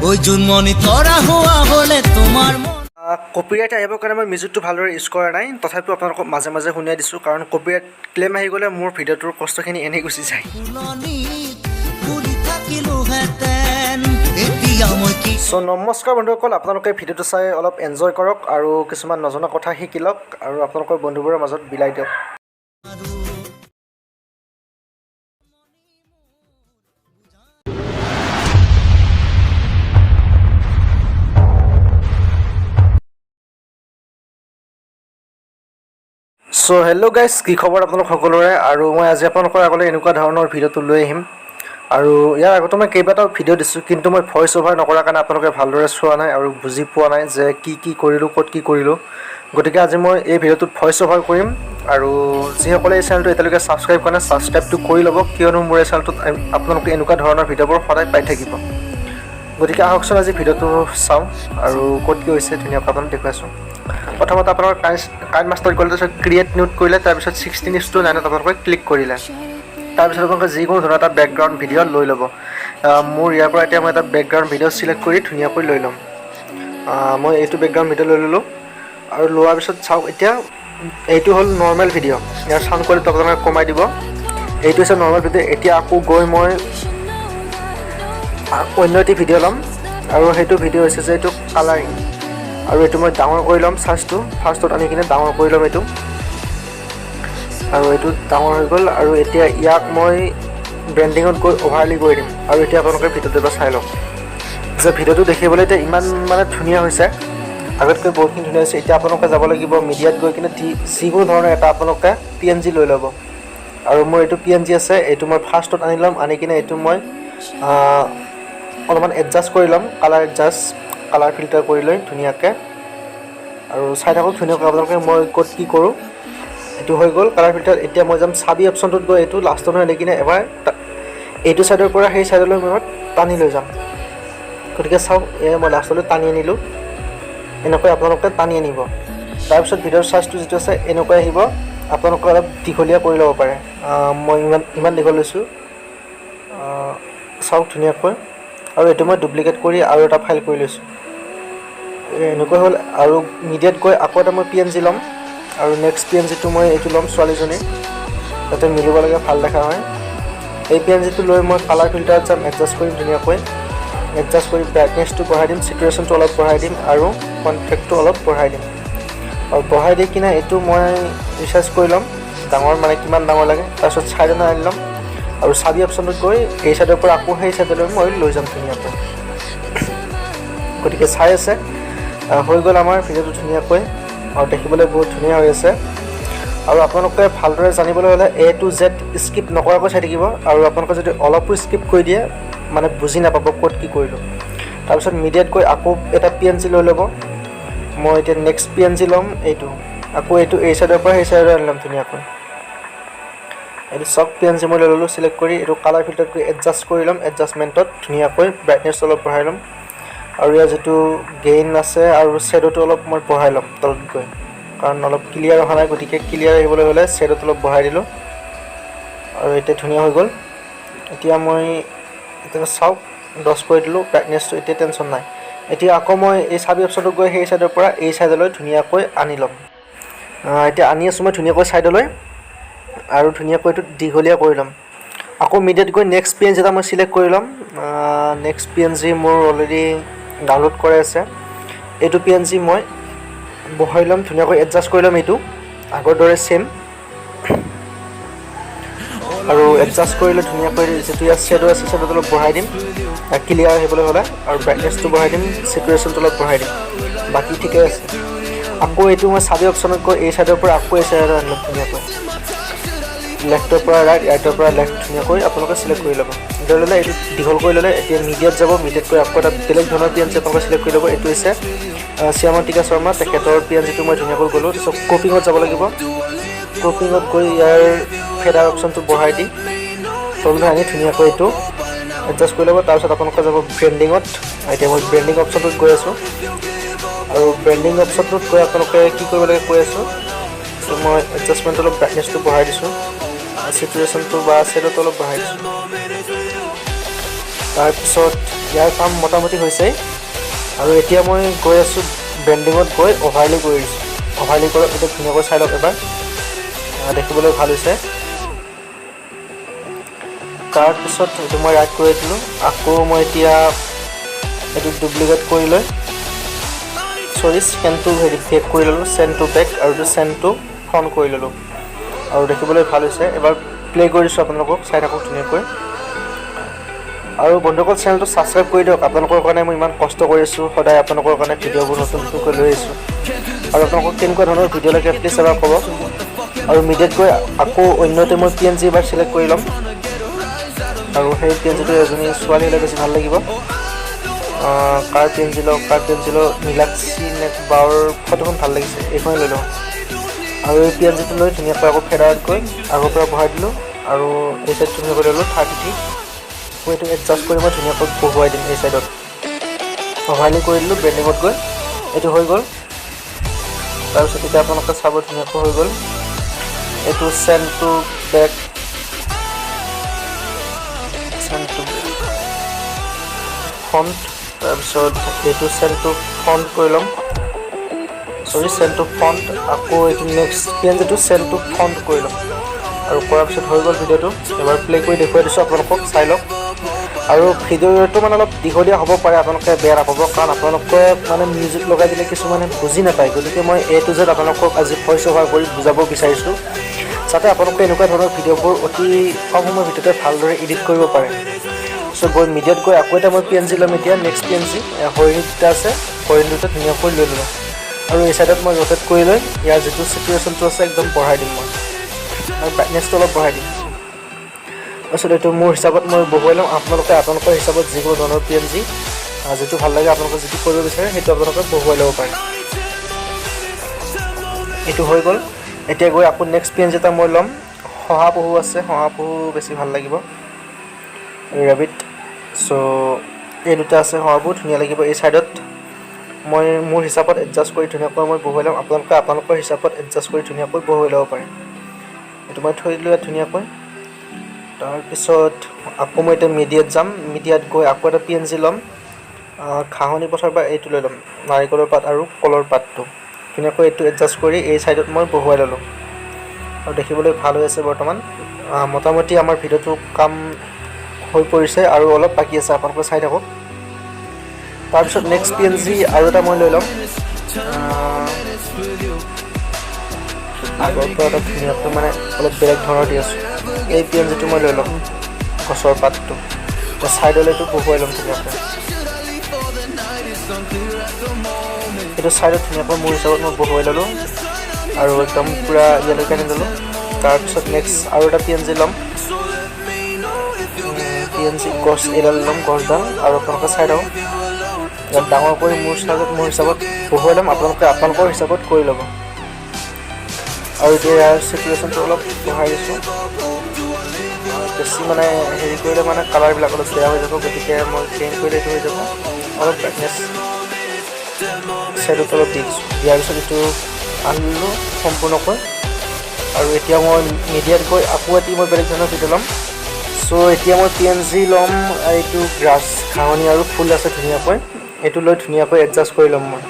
ওই জন্মনি তৰা হোৱা হলে তোমাৰ কপিৰাইট আহিবৰ কাৰণে মই মিউজিকটো ভালদৰে ইউজ কৰা নাই তথাপিও আপোনালোকক মাজে মাজে শুনাই দিছোঁ কাৰণ কপিৰাইট ক্লেইম আহি গ'লে মোৰ ভিডিঅ'টোৰ কষ্টখিনি এনেই গুচি যায় চ' নমস্কাৰ বন্ধুসকল আপোনালোকে ভিডিঅ'টো চাই অলপ এনজয় কৰক আৰু কিছুমান নজনা কথা শিকি লওক আৰু আপোনালোকৰ বন্ধুবোৰৰ মাজত বিলাই দিয়ক চ' হেল্ল' গাইজ কি খবৰ আপোনালোক সকলোৰে আৰু মই আজি আপোনালোকৰ আগলৈ এনেকুৱা ধৰণৰ ভিডিঅ'টো লৈ আহিম আৰু ইয়াৰ আগতে মই কেইবাটাও ভিডিঅ' দিছোঁ কিন্তু মই ভইচ অভাৰ নকৰাৰ কাৰণে আপোনালোকে ভালদৰে চোৱা নাই আৰু বুজি পোৱা নাই যে কি কৰিলোঁ ক'ত কি কৰিলোঁ গতিকে আজি মই এই ভিডিঅ'টোত ভইচ অভাৰ কৰিম আৰু যিসকলে এই চেনেলটো এতিয়ালৈকে ছাবস্ক্ৰাইব কৰা নাই ছাবস্ক্ৰাইবটো কৰি ল'ব কিয়নো মোৰ এই চেনেলটোত আপোনালোকে এনেকুৱা ধৰণৰ ভিডিঅ'বোৰ সদায় পাই থাকিব গতিকে আহকচোন আজি ভিডিঅ'টো চাওঁ আৰু ক'ত কি হৈছে ধুনীয়াকৈ আপোনাক দেখুৱাইছোঁ প্ৰথমতে আপোনাৰ কাইনমাষ্টাৰ কৰিলে তাৰপিছত ক্ৰিয়েট নিউট কৰিলে তাৰপিছত 16:9 আপোনালোকে ক্লিক কৰিলে তাৰপিছত আপোনালোকে যিকোনো ধৰণৰ এটা বেকগ্ৰাউণ্ড ভিডিঅ' লৈ ল'ব মোৰ ইয়াৰ পৰা এতিয়া মই এটা বেকগ্ৰাউণ্ড ভিডিঅ' চিলেক্ট কৰি ধুনীয়াকৈ লৈ ল'ম মই এইটো বেকগ্ৰাউণ্ড ভিডিঅ' লৈ ল'লোঁ আৰু লোৱাৰ পিছত চাওক এতিয়া এইটো হ'ল নৰ্মেল ভিডিঅ' ইয়াৰ চাউণ্ড কোৱালিটি আপোনালোকে কমাই দিব এইটো হৈছে নৰ্মেল ভিডিঅ' এতিয়া আকৌ গৈ মই অন্য এটি ভিডিঅ' ল'ম আৰু সেইটো ভিডিঅ' হৈছে যে এইটো কালাৰিং আৰু এইটো মই ডাঙৰ কৰি ল'ম চাইজটো ফাৰ্ষ্টত আনি কিনে ডাঙৰ কৰি ল'ম এইটো আৰু এইটো ডাঙৰ হৈ গ'ল আৰু এতিয়া ইয়াক মই ব্ৰেণ্ডিঙত গৈ অভাৰলি কৰি দিম আৰু এতিয়া আপোনালোকে ভিডিঅ'টো এবাৰ চাই লওক যে ভিডিঅ'টো দেখিবলৈ এতিয়া ইমান মানে ধুনীয়া হৈছে আগতকৈ বহুতখিনি ধুনীয়া হৈছে এতিয়া আপোনালোকে যাব লাগিব মিডিয়াত গৈ কিনে যিকোনো ধৰণৰ এটা আপোনালোকে PNG লৈ ল'ব আৰু মোৰ এইটো PNG আছে এইটো মই ফাৰ্ষ্টত আনি ল'ম আনি কিনে এইটো মই অলপমান এডজাষ্ট কৰি ল'ম কালাৰ ফিল্টাৰ কৰি লৈ ধুনীয়াকৈ আৰু চাই থাকক ধুনীয়াকৈ আপোনালোকে মই ক'ত কি কৰোঁ এইটো হৈ গ'ল কালাৰ ফিল্টাৰ এতিয়া মই যাম চাবি অপশ্যনটোত গৈ এইটো লাষ্টত আনি কিনে এবাৰ এইটো ছাইডৰ পৰা সেই ছাইডলৈ মই টানি লৈ যাম গতিকে চাওক মই লাষ্টলৈ টানি আনিলোঁ এনেকৈ আপোনালোকে টানি আনিব তাৰপিছত ভিডিঅ'ৰ চাইজটো যিটো আছে এনেকৈ আহিব আপোনালোকে অলপ দীঘলীয়া কৰি ল'ব পাৰে মই ইমান দীঘল লৈছোঁ চাওক ধুনীয়াকৈ আৰু এইটো মই ডুপ্লিকেট কৰি আৰু এটা ফাইল কৰি লৈছোঁ এনেকৈ হ'ল আৰু মিডিয়াত গৈ আকৌ এটা মই PNG ল'ম আৰু নেক্সট PNGটো মই এইটো ল'ম ছোৱালীজনীৰ যাতে মিলিব লাগে ভাল দেখা হয় এই PNGটো লৈ মই কালাৰ ফিল্টাৰত যাম এডজাষ্ট কৰিম ধুনীয়াকৈ এডজাষ্ট কৰি ব্ৰাইটনেছটো বঢ়াই দিম চেচুৰেশ্যনটো অলপ বঢ়াই দিম আৰু কণ্ট্ৰেক্টটো অলপ বঢ়াই দিম আৰু বঢ়াই দি কিনে এইটো মই ৰিচাৰ্জ কৰি ল'ম ডাঙৰ মানে কিমান ডাঙৰ লাগে তাৰপিছত চাইডত আনি ল'ম আৰু চাবি অপশ্যনটোত গৈ এই চাইডৰ পৰা আকৌ সেই চাইডলৈ মই লৈ যাম ধুনীয়াকৈ গতিকে চাই আছে হৈ গ'ল আমাৰ ভিডিঅ'টো ধুনীয়াকৈ আৰু দেখিবলৈ বহুত ধুনীয়া হৈ আছে আৰু আপোনালোকে ভালদৰে জানিবলৈ হ'লে A to Z স্কিপ নকৰাকৈ চাই থাকিব আৰু আপোনালোকে যদি অলপো স্কিপ কৰি দিয়ে মানে বুজি নাপাব ক'ত কি কৰিলোঁ তাৰপিছত মিডিয়াত গৈ আকৌ এটা PNG লৈ ল'ব মই এতিয়া নেক্সট PNG ল'ম এইটো আকৌ এইটো এই চাইডৰ পৰা সেই চাইডলৈ আনি ল'ম ধুনীয়াকৈ এইটো চব PNG মই লৈ ল'লোঁ চিলেক্ট কৰি এইটো কালাৰ ফিল্টাৰত গৈ এডজাষ্ট কৰি ল'ম এডজাষ্টমেণ্টত ধুনীয়াকৈ ব্ৰাইটনেছটো অলপ বঢ়াই ল'ম আৰু ইয়াৰ যিটো গেইন আছে আৰু শ্বেডোটো অলপ মই বঢ়াই ল'ম তলত গৈ কাৰণ অলপ ক্লিয়াৰ অহা নাই গতিকে ক্লিয়াৰ আহিবলৈ হ'লে শ্বেডোটো অলপ বঢ়াই দিলোঁ আৰু এতিয়া ধুনীয়া হৈ গ'ল এতিয়া মই এতিয়া চাওক 10 কৰি দিলোঁ ব্ৰাইটনেছটো এতিয়া টেনশ্যন নাই এতিয়া আকৌ মই এই চাবি অপশ্যনটোত গৈ সেই চাইডৰ পৰা এই চাইডলৈ ধুনীয়াকৈ আনি ল'ম এতিয়া আনি আছোঁ মই ধুনীয়াকৈ চাইডলৈ আৰু ধুনীয়াকৈ এইটো দীঘলীয়া কৰি ল'ম আকৌ মিডিয়াত গৈ নেক্সট PNG এটা মই চিলেক্ট কৰি ল'ম নেক্সট PNG মোৰ অলৰেডি ডাউনলোড কৰা আছে এইটো PNG মই বহাই ল'ম ধুনীয়াকৈ এডজাষ্ট কৰি ল'ম এইটো আগৰ দৰে চেম আৰু এডজাষ্ট কৰিলে ধুনীয়াকৈ যিটো ইয়াত শ্বেডো আছে শ্বেডোটো অলপ বঢ়াই দিম ক্লিয়াৰ আহিবলৈ হ'লে আৰু ব্ৰাইটনেছটো বঢ়াই দিম চেচুৰেশ্যনটো অলপ বঢ়াই দিম বাকী ঠিকে আছে আকৌ এইটো মই চাবি অপশ্যনত গৈ এই চাইডৰ পৰা আকৌ এই চাইডলৈ আনি ল'ম ধুনীয়াকৈ লেফ্টৰ পৰা ৰাইটৰ পৰা লেফ্ট ধুনীয়াকৈ আপোনালোকে চিলেক্ট কৰি ল'ব ধৰি ল'লে এইটো দীঘল কৰি ল'লে এতিয়া মিডিয়াত যাব মিডিয়াত গৈ আকৌ এটা বেলেগ ধৰণৰ PNG আপোনালোকে চিলেক্ট কৰি ল'ব এইটো হৈছে শ্যামন্তিকা শৰ্মা তেখেতৰ PNGটো মই ধুনীয়াকৈ গ'লোঁ তাৰপিছত ক্ৰপিঙত যাব লাগিব ক্ৰপিঙত গৈ ইয়াৰ ফেডাৰ অপশ্যনটো বঢ়াই দি তললৈ আনি ধুনীয়াকৈ এইটো এডজাষ্ট কৰি ল'ব তাৰপিছত আপোনালোকে যাব ব্ৰেণ্ডিঙত এতিয়া মই ব্ৰেণ্ডিং অপশ্যনটোত গৈ আছোঁ আৰু ব্ৰেণ্ডিং অপশ্যনটোত গৈ আপোনালোকে কি কৰিব লাগে কৈ আছোঁ তো মই এডজাষ্টমেণ্ট অলপ ব্ৰাইটনেছটো বঢ়াই দিছোঁ চেচুৰেশ্যনটো বা শ্বেডোটো অলপ বঢ়াই দিছোঁ তাৰপিছত ইয়াৰ কাম মোটামুটি হৈছেই আৰু এতিয়া মই গৈ আছোঁ ব্ৰেণ্ডিঙত গৈ অভাৰলি কৰি দিছোঁ অভাৰলি কৰক এতিয়া ধুনীয়াকৈ চাই লওক এবাৰ দেখিবলৈ ভাল হৈছে তাৰপিছত এইটো মই ৰাইট কৰি দিলোঁ আকৌ মই এতিয়া এইটো ডুপ্লিকেট কৰি লৈ স্কেনটো বেক কৰি ল'লোঁ চেণ্ড টু বেক আৰু এইটো চেণ্ড টু ফ্ৰণ্ট কৰি ল'লোঁ আৰু দেখিবলৈ ভাল হৈছে এবাৰ প্লে কৰি দিছোঁ আপোনালোকক চাই থাকক ধুনীয়াকৈ আৰু বন্ধুসকল চেনেলটো ছাবস্ক্ৰাইব কৰি দিয়ক আপোনালোকৰ কাৰণে মই ইমান কষ্ট কৰি আছোঁ সদায় আপোনালোকৰ কাৰণে ভিডিঅ'বোৰ নতুন নতুনকৈ লৈ আহিছোঁ আৰু আপোনালোকক কেনেকুৱা ধৰণৰ ভিডিঅ' লাগে প্লিজ এবাৰ ক'ব আৰু মিডিয়াত গৈ আকৌ অন্যতে মই PNG এবাৰ চিলেক্ট কৰি ল'ম আৰু সেই PNGটো এজনী ছোৱালী হ'লে বেছি ভাল লাগিব কাৰ PNG লওঁ নীলাক্ষী নে বাৰ ফটোখন ভাল লাগিছে এইখনেই লৈ লওঁ আৰু এই PNGটো লৈ ধুনীয়াকৈ আকৌ ফেডাৰত গৈ আগৰ পৰা বহাই দিলোঁ আৰু এই চাইডটো ধুনীয়াকৈ ল'লোঁ 33 মই এইটো এডজাষ্ট কৰি মই ধুনীয়াকৈ বহুৱাই দিম এই চাইডত অভাৰলি কৰি দিলোঁ ব্ৰেণ্ডিঙত গৈ এইটো হৈ গ'ল তাৰপিছত এতিয়া আপোনালোকে চাব ধুনীয়াকৈ হৈ গ'ল এইটো চেণ্ড টু বেক ফ্ৰণ্ট তাৰপিছত এইটো চেণ্ড টু ফ্ৰণ্ট কৰি ল'ম চেণ্ড টু ফ্ৰণ্ট আকৌ এইটো নেক্সট PNGটো চেণ্ড টু ফ্ৰণ্ট কৰি ল'ম আৰু কৰাৰ পিছত হৈ গ'ল ভিডিঅ'টো এবাৰ প্লে কৰি দেখুৱাই দিছোঁ আপোনালোকক চাই লওক আৰু ভিডিঅ'টো মানে অলপ দীঘলীয়া হ'ব পাৰে আপোনালোকে বেয়া নাপাব কাৰণ আপোনালোকে মানে মিউজিক লগাই দিলে কিছুমানে বুজি নাপায় গতিকে মই A to Z আপোনালোকক আজি ভইচ অভাৰ কৰি বুজাব বিচাৰিছোঁ যাতে আপোনালোকে এনেকুৱা ধৰণৰ ভিডিঅ'বোৰ অতি কম সময়ৰ ভিতৰতে ভালদৰে এডিট কৰিব পাৰে গৈ মিডিয়াত গৈ আকৌ এটা মই PNG ল'ম এতিয়া নেক্সট PNG হৰিণী দুটা আছে হৰিণী দুটা ধুনীয়াকৈ লৈ ল'ম আৰু এই চাইডত মই ৰ'টেট কৰি লৈ ইয়াৰ যিটো ছিটুৱেশ্যনটো আছে একদম বঢ়াই দিম মই আৰু ব্ৰাইটনেছটো অলপ বঢ়াই দিম তাৰপিছত এইটো মোৰ হিচাপত মই বহুৱাই ল'ম আপোনালোকৰ হিচাপত যিকোনো ধৰণৰ PNG যিটো ভাল লাগে আপোনালোকে যিটো কৰিব বিচাৰে সেইটো আপোনালোকে বহুৱাই ল'ব পাৰে এইটো হৈ গ'ল এতিয়া গৈ আকৌ নেক্সট PNG এটা মই ল'ম শহাপহু আছে শহাপহু বেছি ভাল লাগিব ৰেবিট এই দুটা আছে শহাপহু ধুনীয়া লাগিব এই চাইডত মই মোৰ হিচাপত এডজাষ্ট কৰি ধুনীয়াকৈ মই বহুৱাই ল'ম আপোনালোকৰ হিচাপত এডজাষ্ট কৰি ধুনীয়াকৈ বহুৱাই ল'ব পাৰে এইটো মই থৈ দিলোঁ ধুনীয়াকৈ তাৰপিছত আকৌ মই এতিয়া মিডিয়াত যাম মিডিয়াত গৈ আকৌ এটা PNG ল'ম ঘাঁহনি পথাৰ বা এইটো লৈ ল'ম নাৰিকলৰ পাত আৰু কলৰ পাতটো ধুনীয়াকৈ এইটো এডজাষ্ট কৰি এই চাইডত মই বহুৱাই ল'লোঁ আৰু দেখিবলৈ ভাল হৈ আছে বৰ্তমান মোটামুটি আমাৰ ভিডিঅ'টো কাম হৈ পৰিছে আৰু অলপ বাকী আছে আপোনালোকে চাই থাকক তাৰপিছত নেক্সট PNG আৰু এটা মই লৈ ল'ম আগৰ পৰা এটা ধুনীয়াকৈ মানে অলপ বেলেগ ধৰণৰ দি আছোঁ এই PNGটো মই লৈ ল'ম গছৰ পাতটো চাইডলৈ এইটো বহুৱাই ল'ম ধুনীয়াকৈ এইটো চাইডত ধুনীয়াকৈ মোৰ হিচাপত মই বহুৱাই ল'লোঁ আৰু একদম পূৰা ইয়ালৈকে আনি ল'লোঁ তাৰপিছত নেক্সট আৰু এটা PNG ল'ম PNG গছ এডাল ল'ম গছডাল আৰু আপোনালোকে চাই লওক ইয়াত ডাঙৰ কৰি মোৰ হিচাপত বহুৱাই ল'ম আপোনালোকৰ হিচাপত কৰি ল'ব আৰু এতিয়া ইয়াৰ ছিটুৱেশ্যনটো অলপ বঢ়াই দিছোঁ বেছি মানে হেৰি কৰিলে মানে কালাৰবিলাক অলপ বেয়া হৈ যাব গতিকে মই চেঞ্জ কৰিলে এইটো হৈ যাব অলপ ব্ৰাইটনেছ শ্বেডত অলপ দি দিছোঁ দিয়াৰ পিছত এইটো আনিলোঁ সম্পূৰ্ণকৈ আৰু এতিয়া মই মিডিয়াত গৈ আকৌ এটি মই বেলেগ ধৰণৰ ভিডিঅ' ল'ম এতিয়া মই PNG ল'ম এইটো গ্ৰাছ ঘাঁহনি আৰু ফুল আছে ধুনীয়াকৈ এইটো লৈ ধুনীয়াকৈ এডজাষ্ট কৰি ল'ম মই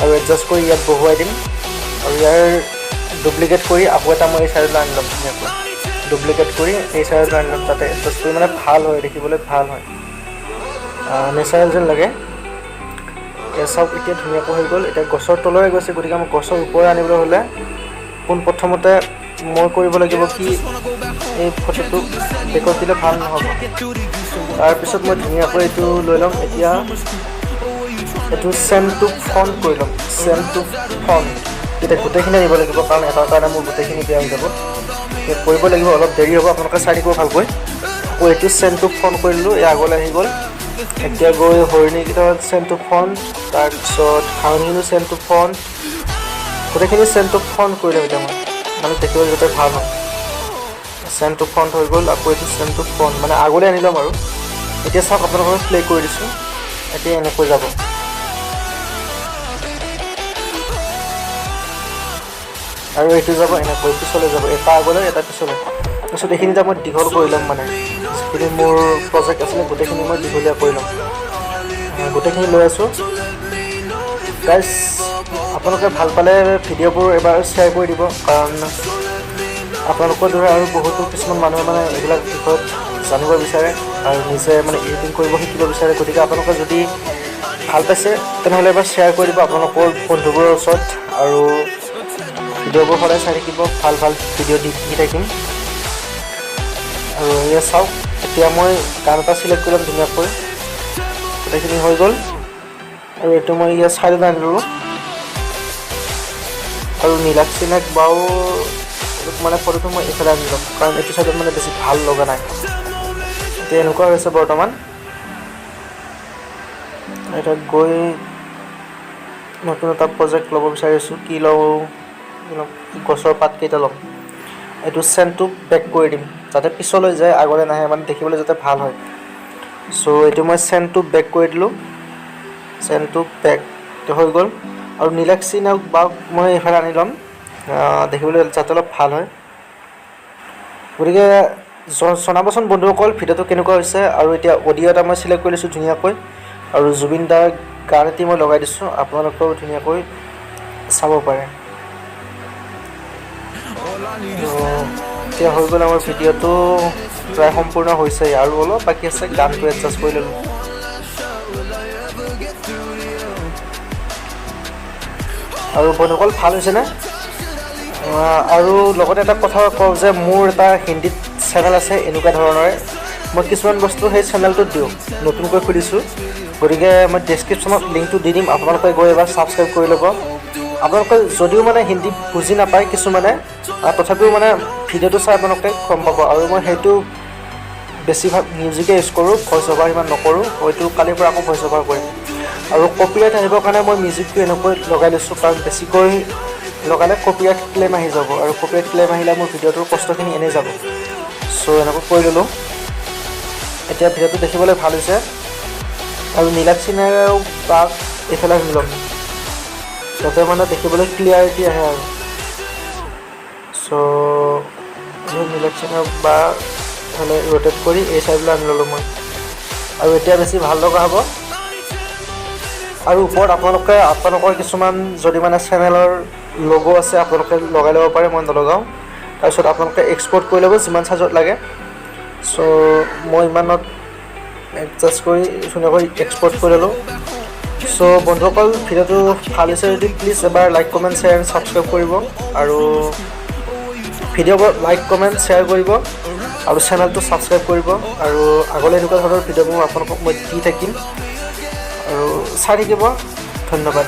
আৰু এডজাষ্ট কৰি ইয়াত বহুৱাই দিম আৰু ইয়াৰ ডুপ্লিকেট কৰি আকৌ এটা মই এই চাইডলৈ আনি ল'ম ধুনীয়াকৈ ডুপ্লিকেট কৰি এই চাইডলৈ আনি ল'ম তাতে এডজাষ্ট কৰি মানে ভাল হয় দেখিবলৈ ভাল হয় নেচাৰেল যেন লাগে চাওক এতিয়া ধুনীয়াকৈ হৈ গ'ল এতিয়া গছৰ তলৰে গৈছে গতিকে মই গছৰ ওপৰে আনিবলৈ হ'লে পোনপ্ৰথমতে মই কৰিব লাগিব কি এই ফটোটো বেকত দিলে ভাল নহ'ব তাৰপিছত মই ধুনীয়াকৈ এইটো লৈ ল'ম এতিয়া এইটো চেণ্ড টু ফ্ৰণ্ট কৰি ল'ম চেণ্ড টু ফ্ৰণ্ট এতিয়া গোটেইখিনি আনিব লাগিব কাৰণ এটাৰ কাৰণে মোৰ গোটেইখিনি বেয়া হৈ যাব কৰিব লাগিব অলপ দেৰি হ'ব আপোনালোকে চাই থাকিব ভালকৈ আকৌ এইটো চেণ্ড টু ফ্ৰণ্ট কৰিলোঁ এই আগলৈ আহি গ'ল এতিয়া গৈ হৰিণীকেইটা চেণ্ড টু ফ্ৰণ্ট তাৰপিছত ঘাঁহনিখিনিও চেণ্ড টু ফ্ৰণ্ট গোটেইখিনি চেণ্ড টু ফ্ৰণ্ট কৰি ল'ম এতিয়া মই মানে দেখিবলৈ যাতে ভাল হয় চেণ্ড টু ফ্ৰণ্ট হৈ গ'ল আকৌ এইটো চেণ্ড টু ফ্ৰণ্ট মানে আগলৈ আনি ল'ম আৰু এতিয়া চাওক আপোনালোকক প্লে কৰি দিছোঁ এতিয়া এনেকৈ যাব আৰু এইটো যাব এনেকৈ পিছলৈ যাব এটা আগলৈ এটা পিছলৈ তাৰপিছত এইখিনি মই দীঘল কৰি ল'ম মানে যিখিনি মোৰ প্ৰজেক্ট আছিলে গোটেইখিনি মই দীঘলীয়া কৰি ল'ম গোটেইখিনি লৈ আছোঁ গাইজ। আপোনালোকে ভাল পালে ভিডিঅ'বোৰ এবাৰ শ্বেয়াৰ কৰি দিব, কাৰণ আপোনালোকৰ দৰে আৰু বহুতো কিছুমান মানুহে মানে এইবিলাক বিষয়ত জানিব বিচাৰে আৰু নিজে মানে এডিটিং কৰিব শিকিব বিচাৰে। গতিকে আপোনালোকে যদি ভাল পাইছে তেনেহ'লে এবাৰ শ্বেয়াৰ কৰি দিব আপোনালোকৰ বন্ধুবোৰৰ ওচৰত, আৰু ভিডিঅ'বোৰ সদায় চাই থাকিব, ভাল ভাল ভিডিঅ' দি থাকিম। আৰু এয়া চাওক, এতিয়া মই গান এটা চিলেক্ট কৰি ল'ম ধুনীয়াকৈ, গোটেইখিনি হৈ গ'ল। আৰু এইটো মই ইয়াত চাইডত আনিলোঁ, আৰু নীলাক্ষী নাগ বাও মানে ফটোটো মই এইফালে আনি ল'ম, কাৰণ এইটো চাইডত মানে বেছি ভাল লগা নাই। এতিয়া এনেকুৱা হৈছে বৰ্তমান। এতিয়া গৈ নতুন এটা প্ৰজেক্ট ল'ব বিচাৰিছোঁ। কি লওঁ, গছৰ পাতকেইটা ল'ম। এইটো চেণ্টটো বেক কৰি দিম যাতে পিছলৈ যায়, আগলৈ নাহে, মানে দেখিবলৈ যাতে ভাল হয়। চ' এইটো মই চেণ্টটো বেক কৰি দিলোঁ, চেণ্টটো বেক হৈ গ'ল। আৰু নীলাক্ষী নাগ বাক মই এইফালে আনি ল'ম, দেখিবলৈ যাতে অলপ ভাল হয়। গতিকে জনাবচোন বন্ধুসকল ভিডিঅ'টো কেনেকুৱা হৈছে। আৰু এতিয়া অডিঅ' এটা মই চিলেক্ট কৰি লৈছোঁ ধুনীয়াকৈ, আৰু জুবিন দাৰ গান এটি মই লগাই দিছোঁ, আপোনালোকেও ধুনীয়াকৈ চাব পাৰে। এতিয়া হৈ গ'ল আমাৰ ভিডিঅ'টো প্ৰায় সম্পূৰ্ণ হৈছে, আৰু অলপ বাকী আছে, গানটো এডজাষ্ট কৰি ল'লোঁ। আৰু বন্ধুসকল ভাল হৈছেনে? আৰু লগতে এটা কথা কওঁ যে মোৰ এটা হিন্দীত চেনেল আছে এনেকুৱা ধৰণৰে, মই কিছুমান বস্তু সেই চেনেলটোত দিওঁ, নতুনকৈ খুলিছোঁ। গতিকে মই ডেছক্ৰিপশ্যনত লিংকটো দি দিম, আপোনালোকে গৈ এবাৰ ছাবস্ক্ৰাইব কৰি ল'ব। আপোনালোকে যদিও মানে হিন্দী বুজি নাপায় কিছুমানে, তথাপিও মানে ভিডিঅ'টো চাই আপোনালোকে গম পাব। আৰু মই সেইটো বেছিভাগ মিউজিকে ইউজ কৰোঁ, ভইচ অভাৰ ইমান নকৰোঁ। হয়তো কালিৰ পৰা আকৌ ভইচ অভাৰ কৰিম। আৰু কপিৰাইট আহিবৰ কাৰণে মই মিউজিকটো এনেকৈ লগাই লৈছোঁ, কাৰণ বেছিকৈ লগালে কপিৰাইট ক্লেইম আহি যাব, আৰু কপিৰাইট ক্লেইম আহিলে মোৰ ভিডিঅ'টোৰ কষ্টখিনি এনেই যাব। চ' এনেকৈ কৰি ল'লোঁ। এতিয়া ভিডিঅ'টো দেখিবলৈ ভাল হৈছে। আৰু নীলাক্ষী নাগ বাক এইফালে আনি ল'ম যাতে মানে দেখিবলৈ ক্লিয়াৰিটি আহে। আৰু চ' নীলাক্ষী নাগ বা এইফালে ৰোটেট কৰি এই চাইডলৈ আনি ল'লোঁ মই, আৰু এতিয়া বেছি ভাল লগা হ'ব। আৰু ওপৰত আপোনালোকৰ কিছুমান যদি মানে চেনেলৰ লগ' আছে আপোনালোকে লগাই ল'ব পাৰে, মই নলগাওঁ। তাৰপিছত আপোনালোকে এক্সপৰ্ট কৰি ল'ব যিমান চাইজত লাগে। চ' মই ইমানত এডজাষ্ট কৰি ধুনীয়াকৈ এক্সপৰ্ট কৰি ল'লোঁ। চ' বন্ধুসকল ভিডিঅ'টো ভাল হৈছে যদি প্লিজ এবাৰ like comment share and subscribe কৰিব, আৰু ভিডিঅ'বোৰ লাইক কমেণ্ট শ্বেয়াৰ কৰিব, আৰু চেনেলটো ছাবস্ক্ৰাইব কৰিব। আৰু আগলৈ এনেকুৱা ধৰণৰ ভিডিঅ'বোৰ আপোনালোকক মই দি থাকিম, আৰু চাই থাকিব। ধন্যবাদ।